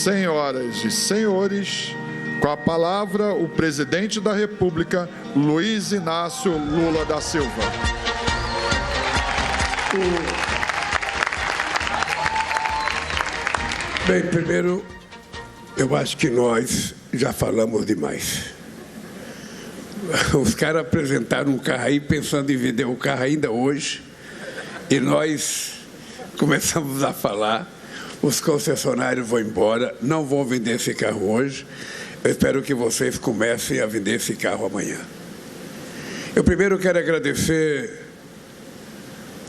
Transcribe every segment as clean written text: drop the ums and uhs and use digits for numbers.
Senhoras e senhores, com a palavra o presidente da República, Luiz Inácio Lula da Silva. Bem, primeiro, eu acho que nós já falamos demais. Os caras apresentaram um carro aí pensando em vender o carro ainda hoje e nós começamos a falar, os concessionários vão embora, não vão vender esse carro hoje. Eu espero que vocês comecem a vender esse carro amanhã. Eu primeiro quero agradecer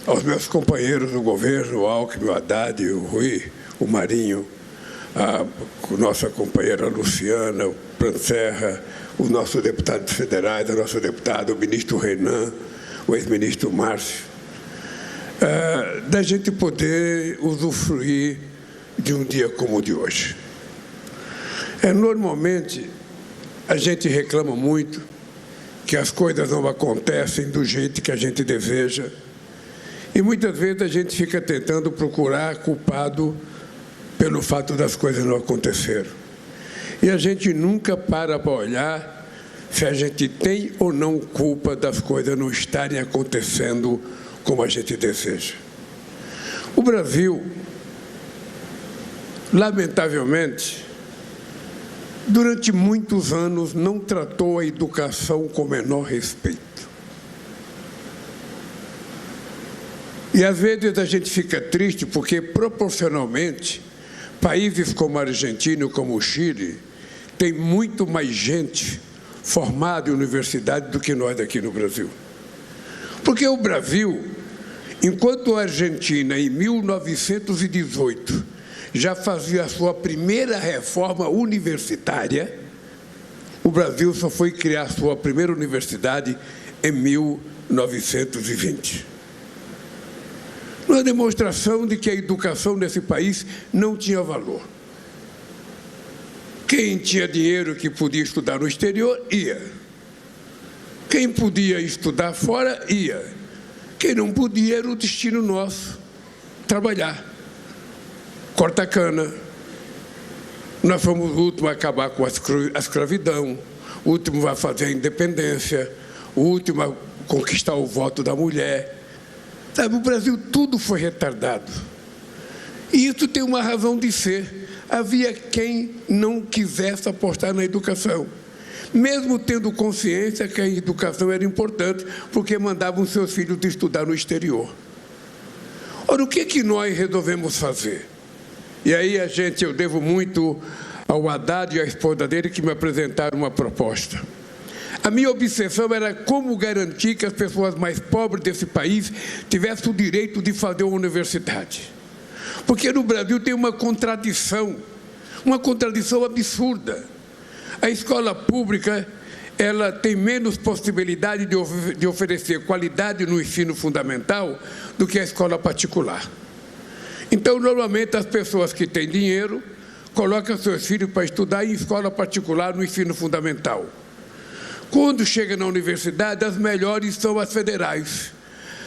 aos meus companheiros do governo, o Alckmin, o Haddad, o Rui, o Marinho, a nossa companheira Luciana, o Prancerra, os nossos deputados federais, o nosso deputado, o ministro Renan, o ex-ministro Márcio, da gente poder usufruir de um dia como o de hoje. Normalmente, a gente reclama muito que as coisas não acontecem do jeito que a gente deseja e muitas vezes a gente fica tentando procurar culpado pelo fato das coisas não acontecerem. E a gente nunca para olhar se a gente tem ou não culpa das coisas não estarem acontecendo como a gente deseja. O Brasil, lamentavelmente, durante muitos anos não tratou a educação com o menor respeito. E às vezes a gente fica triste porque, proporcionalmente, países como a Argentina, como o Chile, têm muito mais gente formada em universidade do que nós aqui no Brasil. Porque o Brasil, enquanto a Argentina, em 1918, já fazia a sua primeira reforma universitária, o Brasil só foi criar a sua primeira universidade em 1920. Uma demonstração de que a educação nesse país não tinha valor. Quem tinha dinheiro que podia estudar no exterior, ia. Quem podia estudar fora, ia. Quem não podia era o destino nosso, trabalhar. Corta cana. Nós fomos o último a acabar com a escravidão, o último a fazer a independência, o último a conquistar o voto da mulher. Sabe, o Brasil tudo foi retardado. E isso tem uma razão de ser. Havia quem não quisesse apostar na educação, mesmo tendo consciência que a educação era importante, porque mandavam seus filhos estudar no exterior. Ora, o que nós resolvemos fazer? E aí eu devo muito ao Haddad e à esposa dele que me apresentaram uma proposta. A minha obsessão era como garantir que as pessoas mais pobres desse país tivessem o direito de fazer uma universidade. Porque no Brasil tem uma contradição absurda. A escola pública, ela tem menos possibilidade de oferecer qualidade no ensino fundamental do que a escola particular. Então, normalmente, as pessoas que têm dinheiro colocam seus filhos para estudar em escola particular no ensino fundamental. Quando chega na universidade, as melhores são as federais.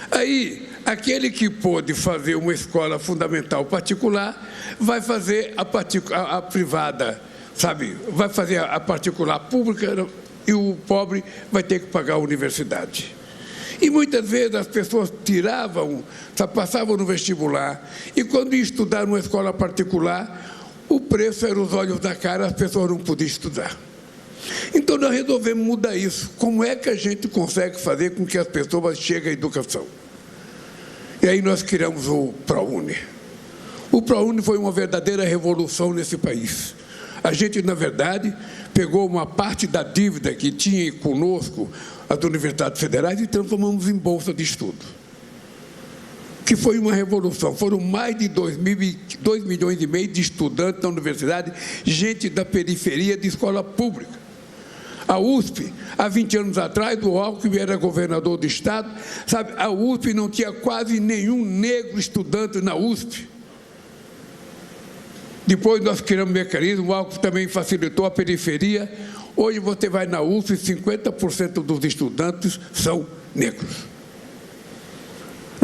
Aí, aquele que pôde fazer uma escola fundamental particular, vai fazer a privada, sabe? Vai fazer a particular pública e o pobre vai ter que pagar a universidade. E muitas vezes as pessoas passavam no vestibular e quando iam estudar numa escola particular, o preço era os olhos da cara, as pessoas não podiam estudar. Então nós resolvemos mudar isso. Como é que a gente consegue fazer com que as pessoas cheguem à educação? E aí nós criamos o ProUni. O ProUni foi uma verdadeira revolução nesse país. A gente, na verdade, pegou uma parte da dívida que tinha conosco as universidades federais e transformamos em bolsa de estudo. Que foi uma revolução. Foram mais de 2 milhões e meio de estudantes na universidade, gente da periferia de escola pública. A USP, há 20 anos atrás, o Alckmin era governador do estado, sabe, a USP não tinha quase nenhum negro estudante na USP. Depois nós criamos um mecanismo, o Alckmin também facilitou a periferia. Hoje você vai na USP, 50% dos estudantes são negros.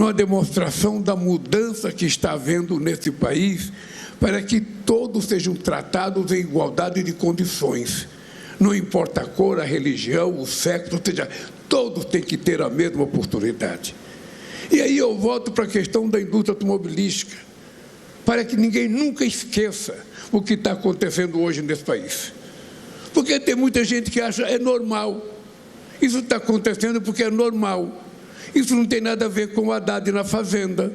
numa demonstração da mudança que está havendo nesse país para que todos sejam tratados em igualdade de condições. Não importa a cor, a religião, o sexo, ou seja, todos têm que ter a mesma oportunidade. E aí eu volto para a questão da indústria automobilística, para que ninguém nunca esqueça o que está acontecendo hoje nesse país. Porque tem muita gente que acha é normal. Isso está acontecendo porque é normal. Isso não tem nada a ver com o Haddad na Fazenda,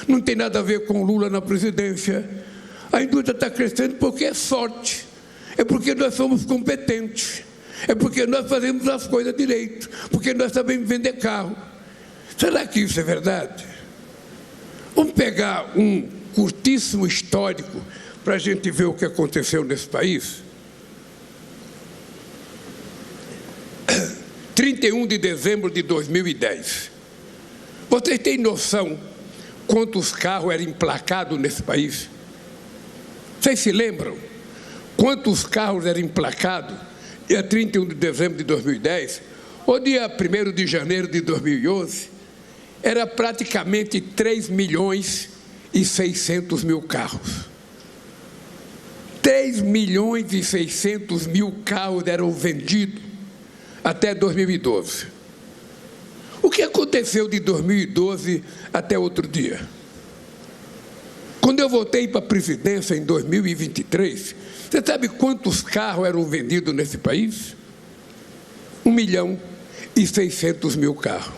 não tem nada a ver com o Lula na presidência. A indústria está crescendo porque é sorte, é porque nós somos competentes, é porque nós fazemos as coisas direito, porque nós sabemos vender carro. Será que isso é verdade? Vamos pegar um curtíssimo histórico para a gente ver o que aconteceu nesse país. 31 de dezembro de 2010. Vocês têm noção quantos carros eram emplacados nesse país? Vocês se lembram quantos carros eram emplacados dia 31 de dezembro de 2010? Ou dia 1º de janeiro de 2011? Era praticamente 3.600.000 carros. 3.600.000 carros eram vendidos até 2012. O que aconteceu de 2012 até outro dia? Quando eu voltei para a presidência em 2023, você sabe quantos carros eram vendidos nesse país? 1.600.000 carros.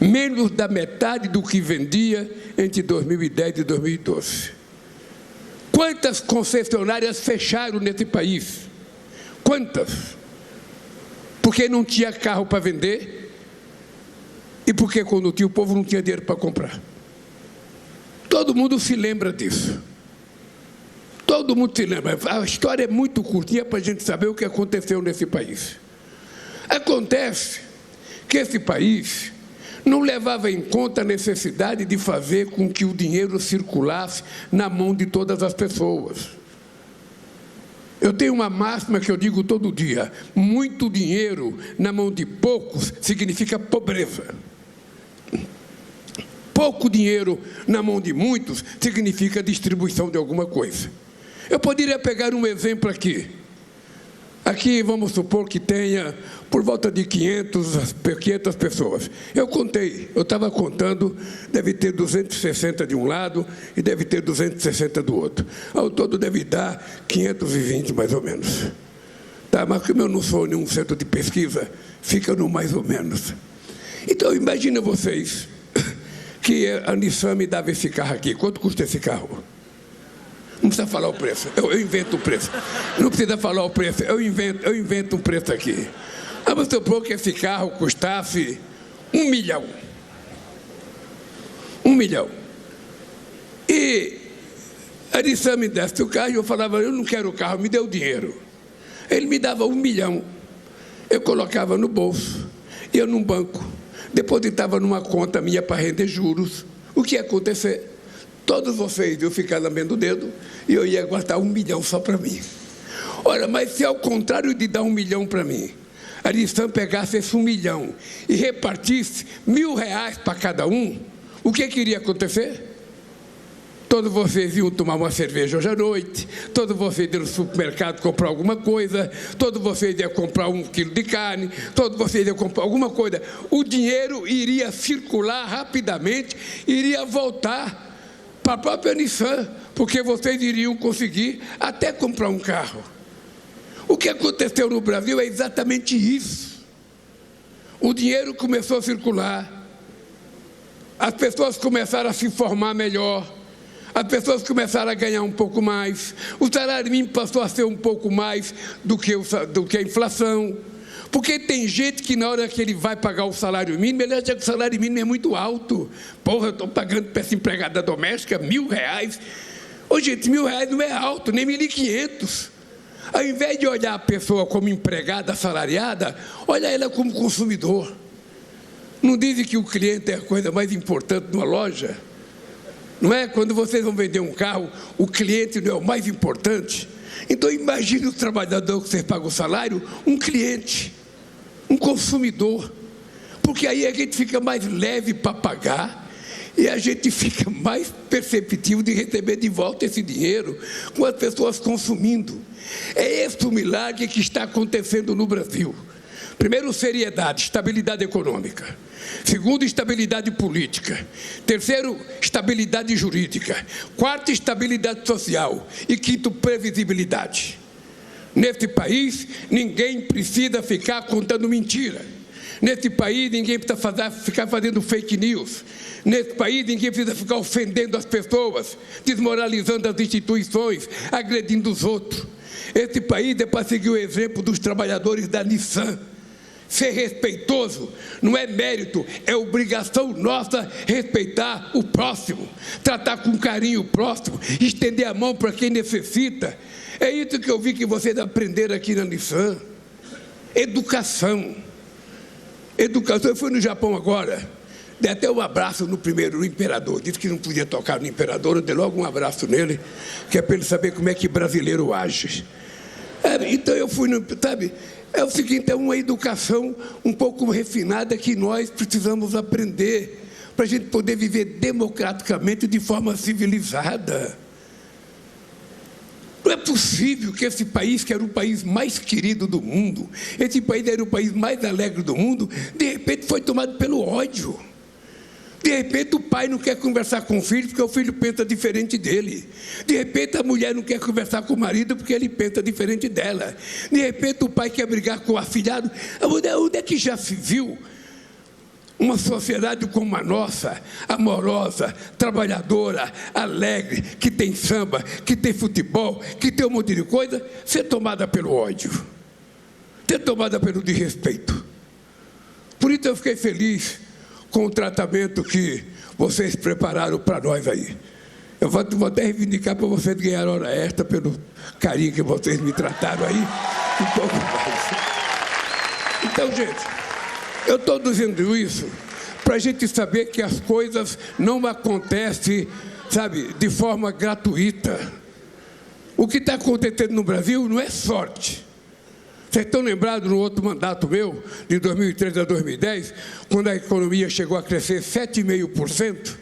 Menos da metade do que vendia entre 2010 e 2012. Quantas concessionárias fecharam nesse país? Quantas? Porque não tinha carro para vender e porque quando tinha o povo não tinha dinheiro para comprar. Todo mundo se lembra disso. Todo mundo se lembra. A história é muito curtinha para a gente saber o que aconteceu nesse país. Acontece que esse país não levava em conta a necessidade de fazer com que o dinheiro circulasse na mão de todas as pessoas. Eu tenho uma máxima que eu digo todo dia: muito dinheiro na mão de poucos significa pobreza. Pouco dinheiro na mão de muitos significa distribuição de alguma coisa. Eu poderia pegar um exemplo aqui. Aqui vamos supor que tenha por volta de 500 pessoas. Eu contei, eu estava contando, deve ter 260 de um lado e deve ter 260 do outro. Ao todo deve dar 520 mais ou menos. Tá, mas como eu não sou nenhum centro de pesquisa, fica no mais ou menos. Então imagina vocês que a Nissan me dava esse carro aqui. Quanto custa esse carro? Não precisa falar o preço, eu invento o preço. Não precisa falar o preço, eu invento um preço aqui. Vamos supor que esse carro custasse 1 milhão. 1 milhão. E a Nissan me desse o carro e eu falava: eu não quero o carro, me dê o dinheiro. Ele me dava 1 milhão. Eu colocava no bolso, ia num banco, depositava numa conta minha para render juros. O que ia acontecer? Todos vocês iam ficar lambendo o dedo e eu ia guardar 1 milhão só para mim. Olha, mas se ao contrário de dar 1 milhão para mim, a Nissan pegasse esse 1 milhão e repartisse R$1.000 para cada um, o que iria acontecer? Todos vocês iam tomar uma cerveja hoje à noite, todos vocês iam no supermercado comprar alguma coisa, todos vocês iam comprar 1 quilo de carne, todos vocês iam comprar alguma coisa. O dinheiro iria circular rapidamente, iria voltar para a própria Nissan, porque vocês iriam conseguir até comprar um carro. O que aconteceu no Brasil é exatamente isso. O dinheiro começou a circular, as pessoas começaram a se formar melhor, as pessoas começaram a ganhar um pouco mais, o salário mínimo passou a ser um pouco mais do que a inflação. Porque tem gente que na hora que ele vai pagar o salário mínimo, ele acha que o salário mínimo é muito alto. Porra, eu estou pagando para essa empregada doméstica R$1.000. Ô, gente, R$1.000 não é alto, nem 1.500. Ao invés de olhar a pessoa como empregada assalariada, olha ela como consumidor. Não dizem que o cliente é a coisa mais importante numa loja? Não é? Quando vocês vão vender um carro, o cliente não é o mais importante? Então imagine o trabalhador que você paga o salário, um cliente, um consumidor, porque aí a gente fica mais leve para pagar E a gente fica mais perceptivo de receber de volta esse dinheiro com as pessoas consumindo. É esse o milagre que está acontecendo no Brasil. Primeiro, seriedade, estabilidade econômica. Segundo, estabilidade política. Terceiro, estabilidade jurídica. Quarto, estabilidade social. E quinto, previsibilidade. Nesse país, ninguém precisa ficar contando mentira. Nesse país, ninguém precisa ficar fazendo fake news. Nesse país, ninguém precisa ficar ofendendo as pessoas, desmoralizando as instituições, agredindo os outros. Esse país é para seguir o exemplo dos trabalhadores da Nissan. Ser respeitoso não é mérito, é obrigação nossa respeitar o próximo, tratar com carinho o próximo, estender a mão para quem necessita. É isso que eu vi que vocês aprenderam aqui na Nissan. Educação. Educação. Eu fui no Japão agora, dei até um abraço no imperador. Disse que não podia tocar no imperador, eu dei logo um abraço nele, que é para ele saber como é que brasileiro age. Então eu fui, sabe, é o seguinte, é uma educação um pouco refinada que nós precisamos aprender, para a gente poder viver democraticamente de forma civilizada. Não é possível que esse país, que era o país mais querido do mundo, esse país era o país mais alegre do mundo, de repente foi tomado pelo ódio. De repente o pai não quer conversar com o filho porque o filho pensa diferente dele. De repente a mulher não quer conversar com o marido porque ele pensa diferente dela. De repente o pai quer brigar com o afilhado. Onde é que já se viu uma sociedade como a nossa, amorosa, trabalhadora, alegre, que tem samba, que tem futebol, que tem um monte de coisa, ser tomada pelo ódio, ser tomada pelo desrespeito? Por isso eu fiquei feliz com o tratamento que vocês prepararam para nós aí. Eu vou até reivindicar para vocês ganhar hora extra pelo carinho que vocês me trataram aí, um pouco mais. Então, gente, eu estou dizendo isso para a gente saber que as coisas não acontecem, sabe, de forma gratuita. O que está acontecendo no Brasil não é sorte. Vocês estão lembrados no outro mandato meu, de 2003 a 2010, quando a economia chegou a crescer 7,5%?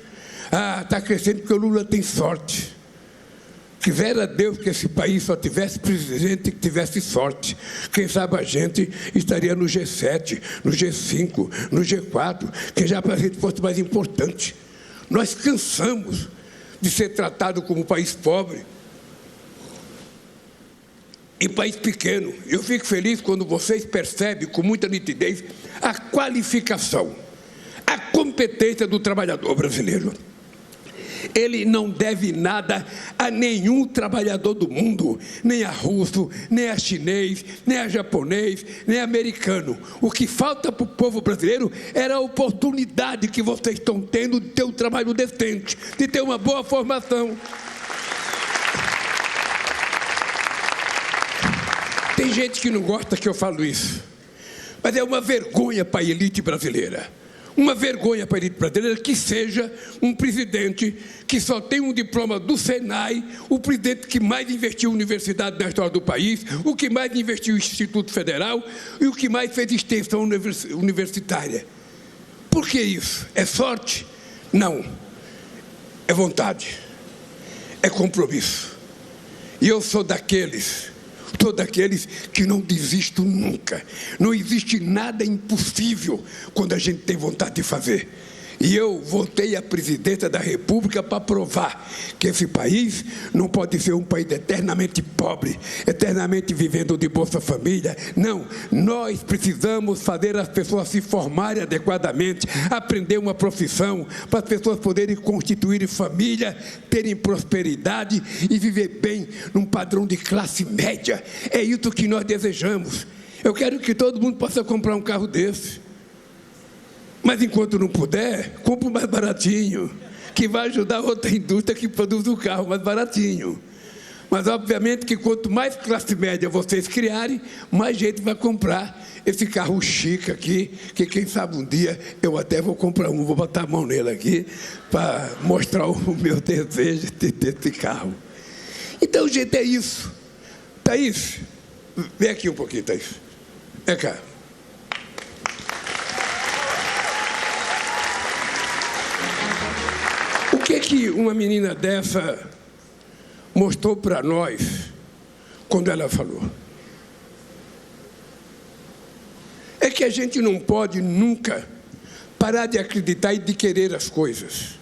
Está crescendo porque o Lula tem sorte. Quisera Deus que esse país só tivesse presidente que tivesse sorte. Quem sabe a gente estaria no G7, no G5, no G4, que já para a gente fosse mais importante. Nós cansamos de ser tratado como país pobre e país pequeno. Eu fico feliz quando vocês percebem com muita nitidez a qualificação, a competência do trabalhador brasileiro. Ele não deve nada a nenhum trabalhador do mundo, nem a russo, nem a chinês, nem a japonês, nem a americano. O que falta para o povo brasileiro era a oportunidade que vocês estão tendo de ter um trabalho decente, de ter uma boa formação. Tem gente que não gosta que eu falo isso, mas é uma vergonha para a elite brasileira. Uma vergonha para a elite brasileira que seja um presidente que só tem um diploma do Senai, o presidente que mais investiu em universidade na história do país, o que mais investiu em Instituto Federal e o que mais fez extensão universitária. Por que isso? É sorte? Não. É vontade. É compromisso. E eu sou daqueles que não desistem nunca. Não existe nada impossível quando a gente tem vontade de fazer. E eu voltei à presidência da República para provar que esse país não pode ser um país eternamente pobre, eternamente vivendo de Bolsa Família. Não, nós precisamos fazer as pessoas se formarem adequadamente, aprender uma profissão, para as pessoas poderem constituir família, terem prosperidade e viver bem num padrão de classe média. É isso que nós desejamos. Eu quero que todo mundo possa comprar um carro desse. Mas enquanto não puder, compre o mais baratinho, que vai ajudar outra indústria que produz o carro mais baratinho. Mas obviamente que quanto mais classe média vocês criarem, mais gente vai comprar esse carro chique aqui, que quem sabe um dia eu até vou comprar um, vou botar a mão nele aqui, para mostrar o meu desejo de ter esse carro. Então, gente, é isso. Thaís, vem aqui um pouquinho, Thaís. Vem cá. que uma menina dessa mostrou para nós quando ela falou? É que a gente não pode nunca parar de acreditar e de querer as coisas.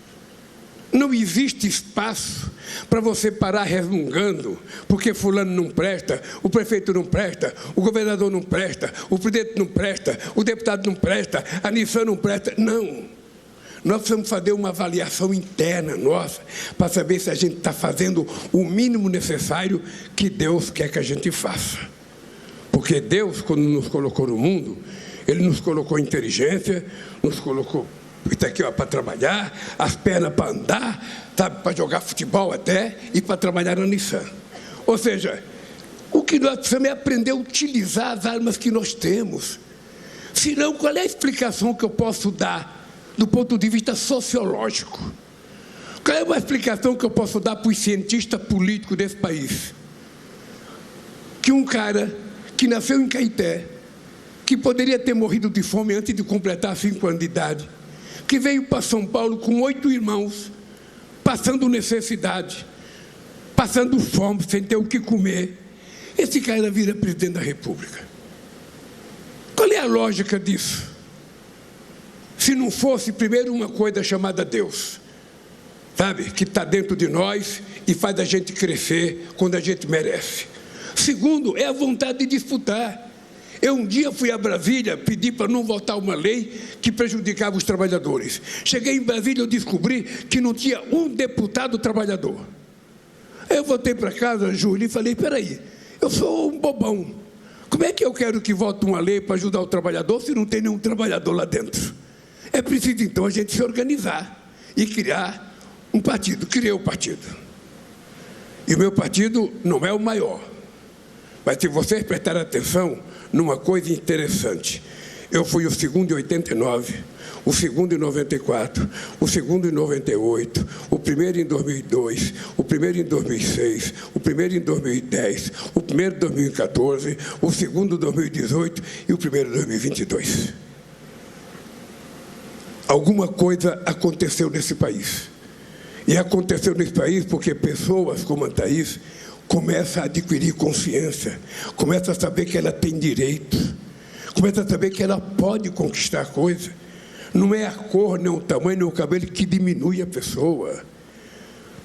Não existe espaço para você parar resmungando, porque fulano não presta, o prefeito não presta, o governador não presta, o presidente não presta, o deputado não presta, a Nissan não presta. Não. Nós precisamos fazer uma avaliação interna nossa para saber se a gente está fazendo o mínimo necessário que Deus quer que a gente faça. Porque Deus, quando nos colocou no mundo, Ele nos colocou inteligência, nos colocou isso aqui para trabalhar, as pernas para andar, sabe, para jogar futebol até, e para trabalhar na Nissan. Ou seja, o que nós precisamos é aprender a utilizar as armas que nós temos. Senão, qual é a explicação que eu posso dar do ponto de vista sociológico? Qual é uma explicação que eu posso dar para os cientistas políticos desse país? Que um cara que nasceu em Caeté, que poderia ter morrido de fome antes de completar 5 anos de idade, que veio para São Paulo com 8 irmãos, passando necessidade, passando fome, sem ter o que comer, esse cara vira presidente da República. Qual é a lógica disso? Se não fosse, primeiro, uma coisa chamada Deus, sabe, que está dentro de nós e faz a gente crescer quando a gente merece. Segundo, é a vontade de disputar. Eu um dia fui a Brasília, pedi para não votar uma lei que prejudicava os trabalhadores. Cheguei em Brasília, eu descobri que não tinha um deputado trabalhador. Aí eu voltei para casa, Júlio, e falei, peraí, eu sou um bobão. Como é que eu quero que vote uma lei para ajudar o trabalhador se não tem nenhum trabalhador lá dentro? É preciso, então, a gente se organizar e criar um partido. Criei o partido. E o meu partido não é o maior. Mas se vocês prestarem atenção numa coisa interessante, eu fui o segundo em 89, o segundo em 94, o segundo em 98, o primeiro em 2002, o primeiro em 2006, o primeiro em 2010, o primeiro em 2014, o segundo em 2018 e o primeiro em 2022. Alguma coisa aconteceu nesse país. E aconteceu nesse país porque pessoas como a Thaís começam a adquirir consciência, começam a saber que ela tem direito, começam a saber que ela pode conquistar a coisa. Não é a cor, nem o tamanho, nem o cabelo que diminui a pessoa.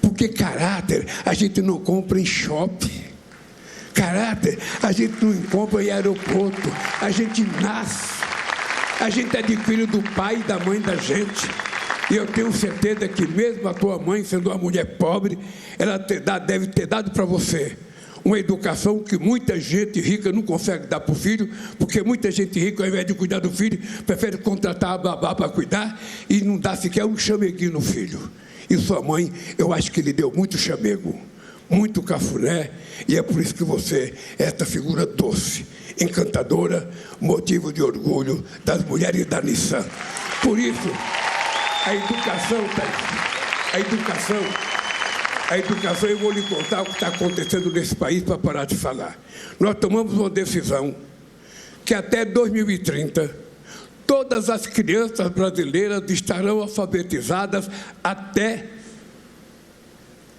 Porque caráter a gente não compra em shopping. Caráter a gente não compra em aeroporto. A gente nasce. A gente adquire do pai e da mãe da gente. E eu tenho certeza que mesmo a tua mãe, sendo uma mulher pobre, ela deve ter dado para você uma educação que muita gente rica não consegue dar para o filho, porque muita gente rica, ao invés de cuidar do filho, prefere contratar a babá para cuidar e não dá sequer um chameguinho no filho. E sua mãe, eu acho que lhe deu muito chamego, muito cafuné, e é por isso que você é essa figura doce, encantadora, motivo de orgulho das mulheres da Nissan. Por isso, a educação, eu vou lhe contar o que está acontecendo nesse país para parar de falar. Nós tomamos uma decisão que até 2030, todas as crianças brasileiras estarão alfabetizadas até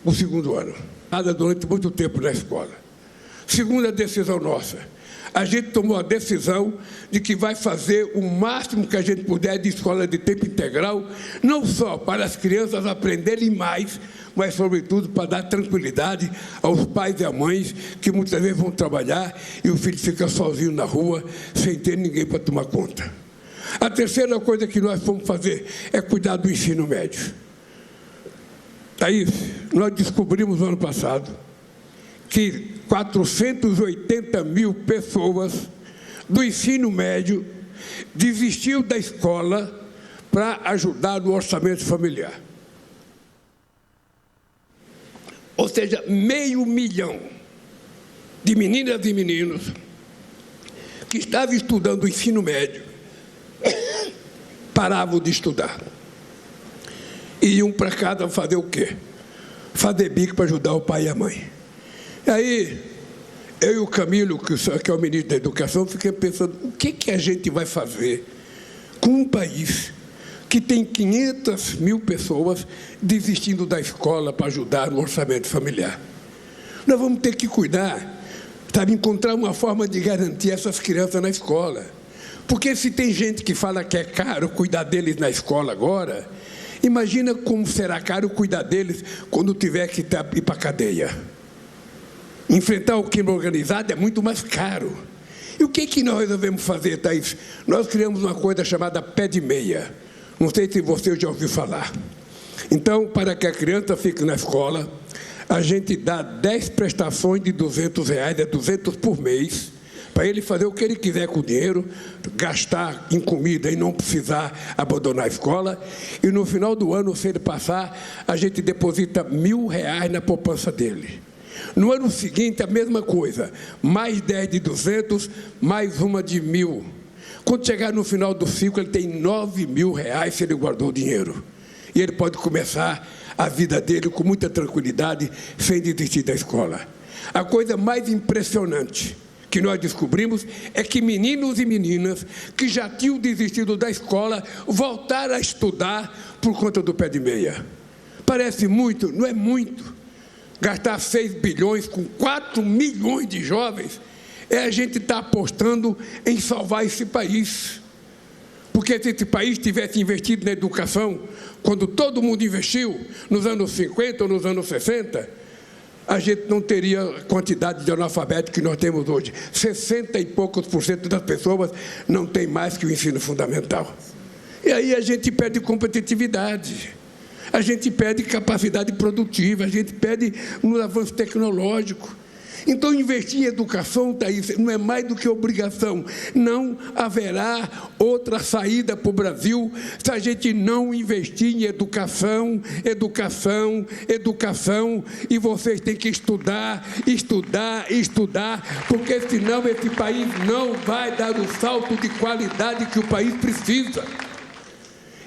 o 2º ano. Nada durante muito tempo na escola. Segunda decisão nossa. A gente tomou a decisão de que vai fazer o máximo que a gente puder de escola de tempo integral, não só para as crianças aprenderem mais, mas, sobretudo, para dar tranquilidade aos pais e às mães que muitas vezes vão trabalhar e o filho fica sozinho na rua, sem ter ninguém para tomar conta. A terceira coisa que nós vamos fazer é cuidar do ensino médio. Thaís, nós descobrimos no ano passado que 480 mil pessoas do ensino médio desistiu da escola para ajudar no orçamento familiar. Ou seja, 500 mil de meninas e meninos que estavam estudando o ensino médio paravam de estudar. E iam para casa fazer o quê? Fazer bico para ajudar o pai e a mãe. E aí, eu e o Camilo, que é o ministro da Educação, fiquei pensando, o que a gente vai fazer com um país que tem 500 mil pessoas desistindo da escola para ajudar no orçamento familiar. Nós vamos ter que cuidar, sabe, encontrar uma forma de garantir essas crianças na escola. Porque se tem gente que fala que é caro cuidar deles na escola agora, imagina como será caro cuidar deles quando tiver que ir para a cadeia. Enfrentar o crime organizado é muito mais caro. E o que nós resolvemos fazer, Thaís? Nós criamos uma coisa chamada pé de meia. Não sei se você já ouviu falar. Então, para que a criança fique na escola, a gente dá 10 prestações de R$200, é 200 por mês, para ele fazer o que ele quiser com o dinheiro, gastar em comida e não precisar abandonar a escola. E no final do ano, se ele passar, a gente deposita R$1.000 na poupança dele. No ano seguinte, a mesma coisa, mais 10 de 200, mais uma de 1.000. Quando chegar no final do ciclo, ele tem R$9.000 se ele guardou o dinheiro. E ele pode começar a vida dele com muita tranquilidade, sem desistir da escola. A coisa mais impressionante que nós descobrimos é que meninos e meninas que já tinham desistido da escola voltaram a estudar por conta do pé de meia. Parece muito, não é muito. Gastar 6 bilhões com 4 milhões de jovens, a gente está apostando em salvar esse país. Porque se esse país tivesse investido na educação, quando todo mundo investiu, nos anos 50 ou nos anos 60, a gente não teria a quantidade de analfabetos que nós temos hoje. 60 e poucos % das pessoas não têm mais que o ensino fundamental. E aí a gente perde competitividade, a gente perde capacidade produtiva, a gente perde no avanço tecnológico. Então, investir em educação, Thaís, não é mais do que obrigação. Não haverá outra saída para o Brasil se a gente não investir em educação, educação, educação. E vocês têm que estudar, estudar, estudar, porque senão esse país não vai dar o salto de qualidade que o país precisa.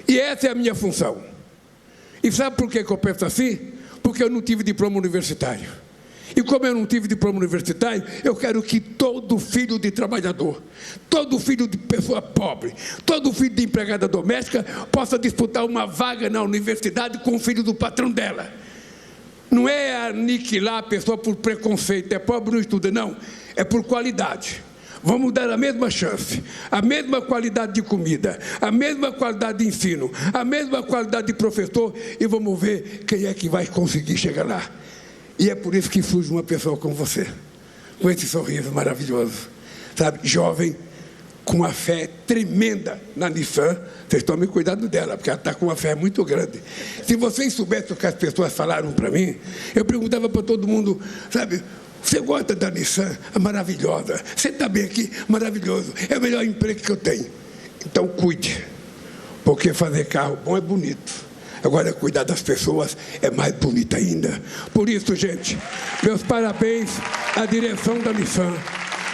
E essa é a minha função. E sabe por que eu penso assim? Porque eu não tive diploma universitário. E como eu não tive diploma universitário, eu quero que todo filho de trabalhador, todo filho de pessoa pobre, todo filho de empregada doméstica possa disputar uma vaga na universidade com o filho do patrão dela. Não é aniquilar a pessoa por preconceito, é pobre não estuda, não, é por qualidade. Vamos dar a mesma chance, a mesma qualidade de comida, a mesma qualidade de ensino, a mesma qualidade de professor e vamos ver quem é que vai conseguir chegar lá. E é por isso que surge uma pessoa como você, com esse sorriso maravilhoso, sabe, jovem, com uma fé tremenda na Nissan. Vocês tomem cuidado dela, porque ela está com uma fé muito grande. Se vocês soubessem o que as pessoas falaram para mim, eu perguntava para todo mundo, sabe, você gosta da Nissan? É maravilhosa. Você está bem aqui? Maravilhoso. É o melhor emprego que eu tenho. Então cuide, porque fazer carro bom é bonito. Agora, cuidar das pessoas é mais bonito ainda. Por isso, gente, meus parabéns à direção da Nissan.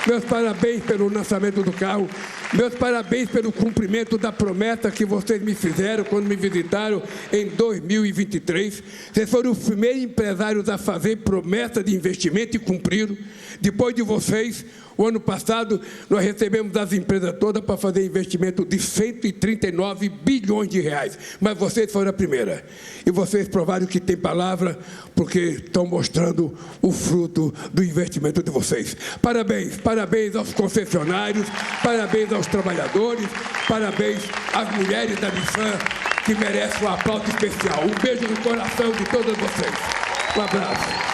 Meus parabéns pelo lançamento do carro. Meus parabéns pelo cumprimento da promessa que vocês me fizeram quando me visitaram em 2023. Vocês foram os primeiros empresários a fazer promessa de investimento e cumpriram. Depois de vocês, o ano passado, nós recebemos as empresas todas para fazer investimento de 139 bilhões de reais. Mas vocês foram a primeira. E vocês provaram que tem palavra, porque estão mostrando o fruto do investimento de vocês. Parabéns, parabéns aos concessionários, parabéns aos trabalhadores, parabéns às mulheres da Nissan, que merecem um aplauso especial. Um beijo no coração de todos vocês. Um abraço.